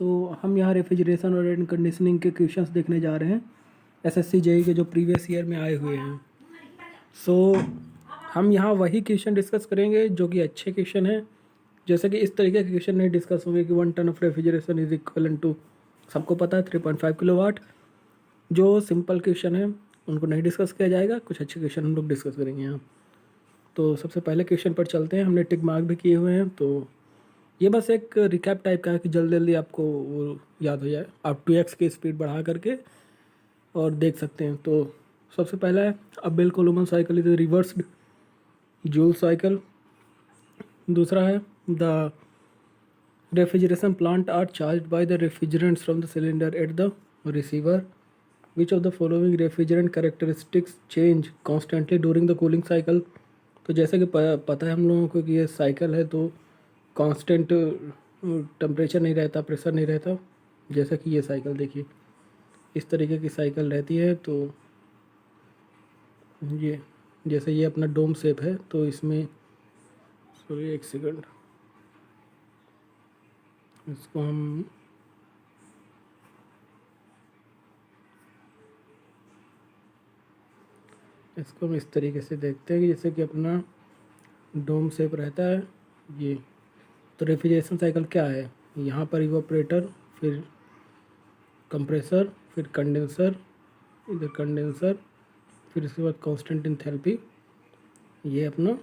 हम यहाँ रेफ्रिजरेशन और एयर कंडीशनिंग के क्वेश्चंस देखने जा रहे हैं एसएससी जेई के जो प्रीवियस ईयर में आए हुए हैं। सो हम यहाँ वही क्वेश्चन डिस्कस करेंगे जो कि अच्छे क्वेश्चन हैं। जैसे कि इस तरीके के क्वेश्चन नहीं डिस्कस होंगे कि 1 ton of refrigeration is equal to, सबको पता है 3.5 किलोवाट। जो सिंपल क्वेश्चन है उनको नहीं डिस्कस किया जाएगा, कुछ अच्छे क्वेश्चन हम लोग डिस्कस करेंगे यहाँ। तो सबसे पहले क्वेश्चन पर चलते हैं। हमने टिक मार्क भी किए हुए हैं, तो ये बस एक रिकैप टाइप का है कि जल्दी जल्दी आपको वो याद हो जाए। आप 2x की स्पीड बढ़ा करके और देख सकते हैं। तो सबसे पहला है a Bell Coleman cycle is reversed Joule cycle. दूसरा है the refrigeration plant are charged by the refrigerants from the cylinder at the receiver. Which of the following refrigerant characteristics change constantly during the cooling cycle. तो जैसे कि पता है हम लोगों को कि ये साइकिल है, तो कांस्टेंट टेम्परेचर नहीं रहता, प्रेशर नहीं रहता। जैसा कि ये साइकिल देखिए, इस तरीके की साइकिल रहती है। तो ये जैसे ये अपना डोम शेप है, तो इसमें सॉरी एक सेकंड, इसको हम इस तरीके से देखते हैं कि जैसे कि अपना डोम शेप रहता है ये। तो रेफ्रिजरेशन साइकिल क्या है, यहाँ पर इवापोरेटर, फिर कंप्रेसर, फिर कंडेंसर, इधर कंडेंसर, फिर इसके बाद कांस्टेंट एंथैल्पी, ये अपना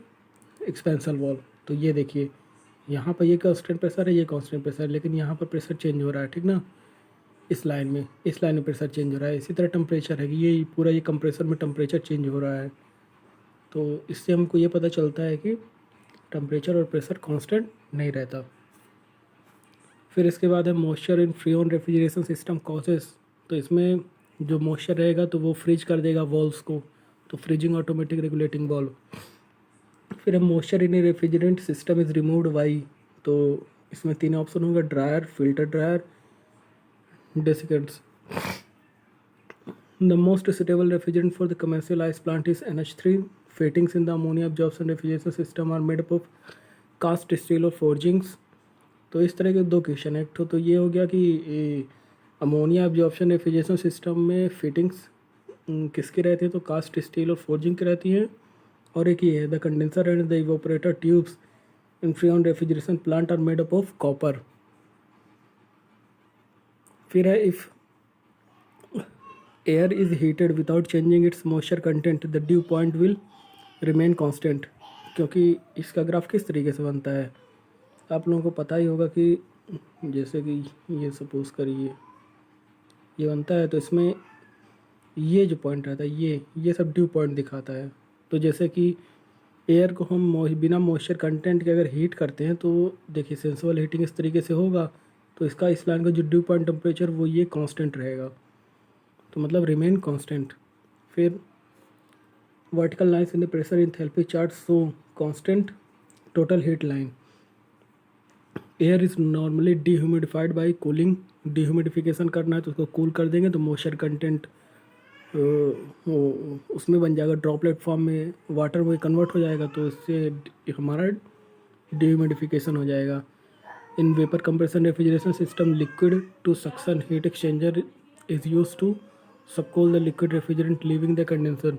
एक्सपेंशन वाल्व। तो ये देखिए यहाँ पर ये कांस्टेंट प्रेशर है, ये कांस्टेंट प्रेशर है, लेकिन यहाँ पर प्रेशर चेंज हो रहा है, ठीक ना। इस लाइन में प्रेशर चेंज हो रहा है। इसी तरह टेम्परेचर है कि ये पूरा ये कंप्रेसर में टेम्परेचर चेंज हो रहा है। तो इससे हमको ये पता चलता है कि टेम्परेचर और प्रेशर कांस्टेंट नहीं रहता। फिर इसके बाद है मॉइस्चर इन फ्रीऑन रेफ्रिजरेशन सिस्टम कॉजेस। तो इसमें जो मॉइस्चर रहेगा तो वो फ्रीज कर देगा वॉल्व्स को, तो फ्रीजिंग ऑटोमेटिक रेगुलेटिंग वॉल्व। फिर है moisture in refrigerant system is removed by. तो इसमें 3 ऑप्शन होगा, dryer, filter dryer, desiccants. The most suitable refrigerant for the commercial ice plant is NH3. Fittings in the ammonia absorption refrigeration system are made up of cast steel और forgings। तो इस तरह के दो question है। एक तो ये हो गया कि अमोनिया एब्जॉर्प्शन रेफ्रिजरेशन सिस्टम में फिटिंग्स किसकी रहती है, तो कास्ट स्टील और फोर्जिंग की रहती हैं। और एक ये है the condenser and the evaporator tubes in Freon refrigeration plant are made up of copper. फिर है if air is heated without changing its moisture content the dew point will remain constant. क्योंकि इसका ग्राफ किस तरीके से बनता है आप लोगों को पता ही होगा कि जैसे कि ये सपोज करिए ये बनता है, तो इसमें ये जो पॉइंट रहता है ये सब ड्यू पॉइंट दिखाता है। तो जैसे कि एयर को हम बिना मॉइस्चर कंटेंट के अगर हीट करते हैं तो देखिए सेंसिबल हीटिंग इस तरीके से होगा, तो इसका इस लाइन का जो ड्यू पॉइंट टेम्परेचर वो ये कांस्टेंट रहेगा, तो मतलब रिमेन कांस्टेंट। फिर vertical lines in the pressure enthalpy chart show constant total heat line. Air is normally dehumidified by cooling. Dehumidification करना है तो उसको कूल कर देंगे तो मॉइस्चर कंटेंट उसमें बन जाएगा, ड्रॉपलेट फॉर्म में वाटर में कन्वर्ट हो जाएगा, तो इससे हमारा डीह्यूमिडिफिकेशन हो जाएगा। In vapour compression refrigeration system liquid to suction heat exchanger is used to subcool the liquid refrigerant leaving the condenser.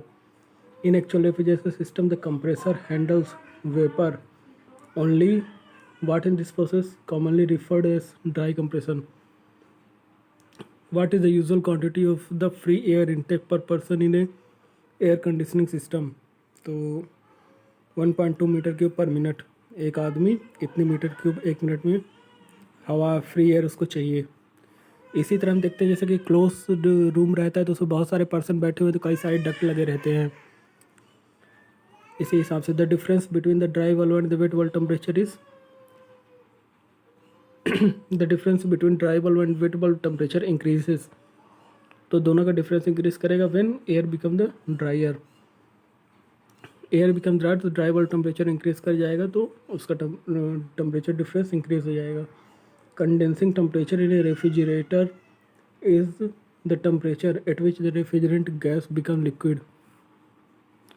In actual refrigeration system, the compressor handles vapor only. What in this process commonly referred as dry compression. What is the usual quantity of the free air intake per person in a air conditioning system? तो 1.2 metre cube पर minute, एक आदमी इतने metre cube एक minute में हवा free air उसको चाहिए। इसी तरह हम देखते हैं जैसे कि क्लोज्ड रूम रहता है तो उसमें बहुत सारे पर्सन बैठे हुए, तो कई सारे डक्ट लगे रहते हैं। इसी हिसाब से the difference between the dry valve and the wet valve temperature is the difference between dry valve and wet valve temperature increases. तो दोनों का डिफरेंस इंक्रीज करेगा when air become the dryer. Air become dry तो dry valve temperature increase कर जाएगा, तो उसका temperature difference increase हो जाएगा। Condensing temperature in a refrigerator is the temperature at which the refrigerant gas become liquid.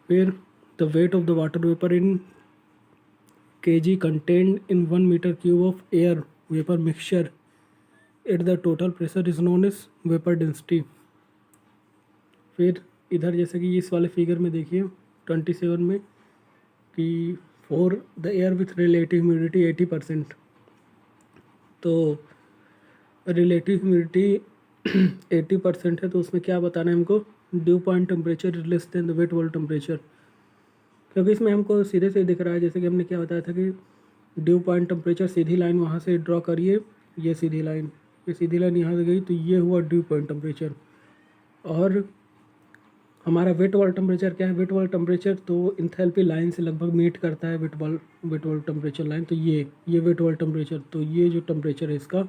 Where the weight of the water vapor in kg contained in 1 meter cube of air vapor mixture at the total pressure is known as vapour density. फिर इधर जैसे कि इस वाले figure में देखिए 27 में कि for the air with relative humidity 80%, तो रिलेटिव ह्यूमिडिटी 80% है, तो उसमें क्या बताना है हमको, dew point temperature is less than the wet वॉल टेम्परेचर। क्योंकि इसमें हमको सीधे से दिख रहा है, जैसे कि हमने क्या बताया था कि ड्यू पॉइंट टेम्परेचर सीधी लाइन वहाँ से ड्रॉ करिए, ये सीधी लाइन यहाँ से गई, तो ये हुआ ड्यू पॉइंट टेम्परेचर। और हमारा वेट वॉल टेम्परेचर क्या है, वेट वॉल टेम्परेचर तो इंथैल्पी लाइन से लगभग मीट करता है, वेट वॉल टेम्परेचर लाइन। तो ये वेट वॉल टेम्परेचर, तो ये जो टेम्परेचर है इसका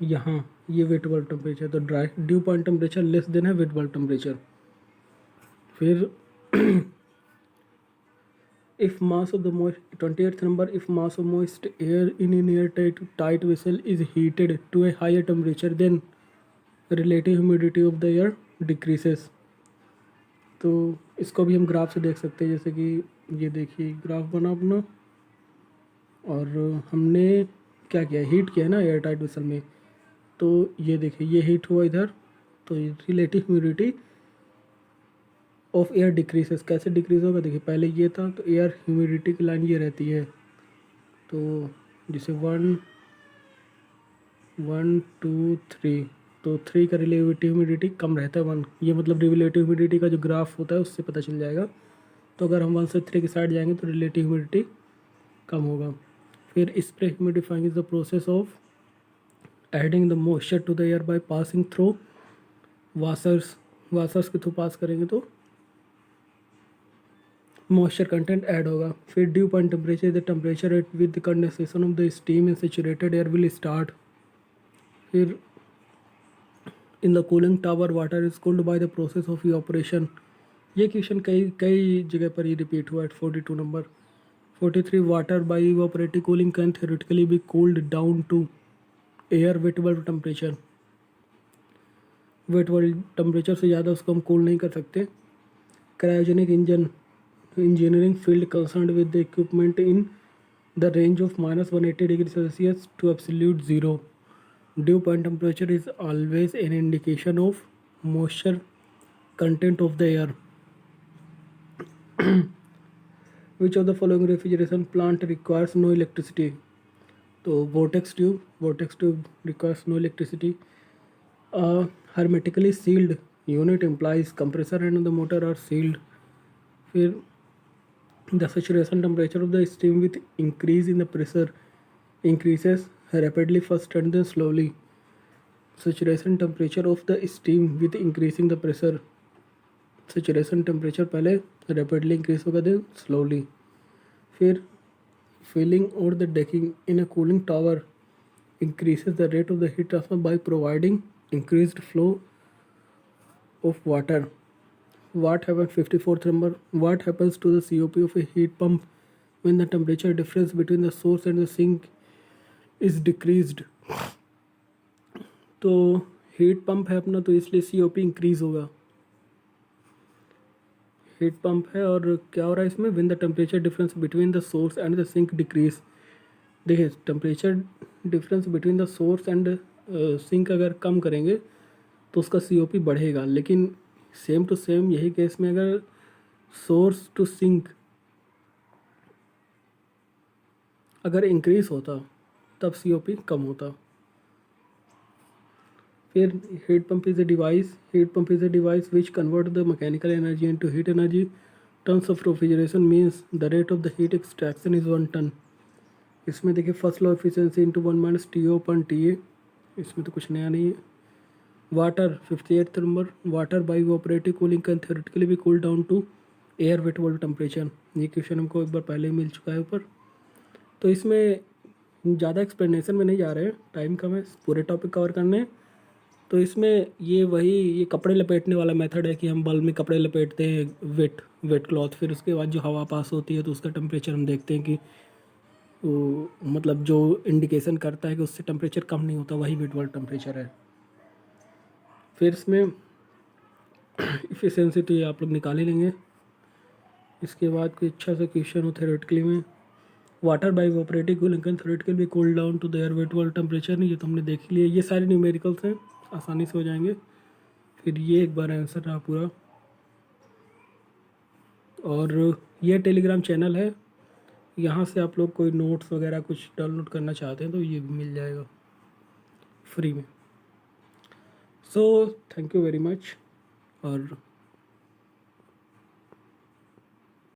यहाँ, ये वेट वॉल टेम्परेचर, तो dry due point temperature less than है वेट वॉल टेम्परेचर। फिर if mass of the moist 28th number, if mass of moist air in an airtight vessel is heated to a higher temperature, then relative humidity of the air decreases। तो इसको भी हम graph से देख सकते हैं, जैसे कि ये देखिए ग्राफ बना अपना, और हमने क्या किया, हीट किया है ना एयर टाइट वेसल में, तो ये देखिए ये हीट हुआ इधर, तो relative humidity of air decreases. कैसे डिक्रीज होगा, देखिए पहले ये था, तो एयर ह्यूमिडिटी की लाइन ये रहती है, तो जैसे 1 1 2 3, तो 3 का रिलेटिव ह्यूमिडिटी कम रहता है 1, ये मतलब रिलेटिव ह्यूमिडिटी का जो ग्राफ होता है उससे पता चल जाएगा। तो अगर हम 1 से 3 की साइड जाएंगे तो रिलेटिव ह्यूमिडिटी कम होगा। फिर spray humidifying is the process of adding the moisture to the air by passing through washers के थ्रू पास करेंगे तो मॉइस्चर कंटेंट ऐड होगा। फिर dew point temperature the temperature at with the condensation of the steam in saturated air will start. फिर in the cooling tower water is cooled by the process of evaporation. ये question कई जगह पर ही repeat हुआ है। 42 number 43 water by evaporative cooling can theoretically be cooled down to air wet bulb temperature. Wet bulb temperature से ज़्यादा उसको हम कूल नहीं कर सकते। Cryogenic engineering field concerned with the equipment in the range of -180 degrees Celsius to absolute zero. Dew point temperature is always an indication of moisture content of the air. Which of the following refrigeration plant requires no electricity? तो vortex tube requires no electricity. A hermetically sealed unit implies compressor and the motor are sealed. फिर the saturation temperature of the steam with increase in the pressure increases rapidly first and then slowly. Saturation temperature of the steam with increasing the pressure, saturation temperature पहले rapidly increase होगा then slowly. फिर filling or the decking in a cooling tower increases the rate of the heat transfer by providing increased flow of water. What happens 54th number, what happens to the COP of a heat pump when the temperature difference between the source and the sink is decreased? तो heat pump है अपना, तो इसलिए COP increase होगा। Heat pump है और क्या हो रहा है इसमें, when the temperature difference between the source and the sink decrease। देखिए temperature difference between the source and sink अगर कम करेंगे तो उसका COP बढ़ेगा, लेकिन सेम टू सेम यही केस में अगर सोर्स टू सिंक अगर इंक्रीज होता तब COP कम होता। फिर heat pump is a device which convert the mechanical energy into heat energy. Tons of refrigeration means the rate of the heat extraction is 1 ton. इसमें देखिए first law efficiency into 1 - TO/TA, इसमें तो कुछ नया नहीं है। Water 58th number, water by evaporative cooling can theoretically be cool down to air wet वॉल्व temperature. ये क्वेश्चन हमको एक बार पहले ही मिल चुका है ऊपर, तो इसमें ज़्यादा एक्सप्लेनेशन में नहीं जा रहे हैं, टाइम कम है, पूरे टॉपिक कवर करने हैं। तो इसमें ये कपड़े लपेटने वाला मेथड है कि हम बल्ब में कपड़े लपेटते हैं वेट क्लॉथ, फिर उसके बाद जो हवा पास होती है तो उसका टेम्परेचर हम देखते हैं कि वो मतलब जो इंडिकेशन करता है कि उससे टेम्परेचर कम नहीं होता, वही वेट वॉल्व टेम्परेचर है। फिर इसमें इफिशिएंसी तो ये आप लोग निकाल ही लेंगे। इसके बाद कोई अच्छा सा क्वेश्चन हो थ्योरेटिकली में, water by operating cooling can theoretically cool down to the air wet water temperature. नहीं, ये तो हमने देख लिया। ये सारे न्यूमेरिकल्स हैं, आसानी से हो जाएंगे। फिर ये एक बार आंसर रहा पूरा। और ये टेलीग्राम चैनल है, यहाँ से आप लोग कोई नोट्स वगैरह कुछ डाउनलोड करना चाहते हैं तो ये भी मिल जाएगा फ्री में। So thank you very much. और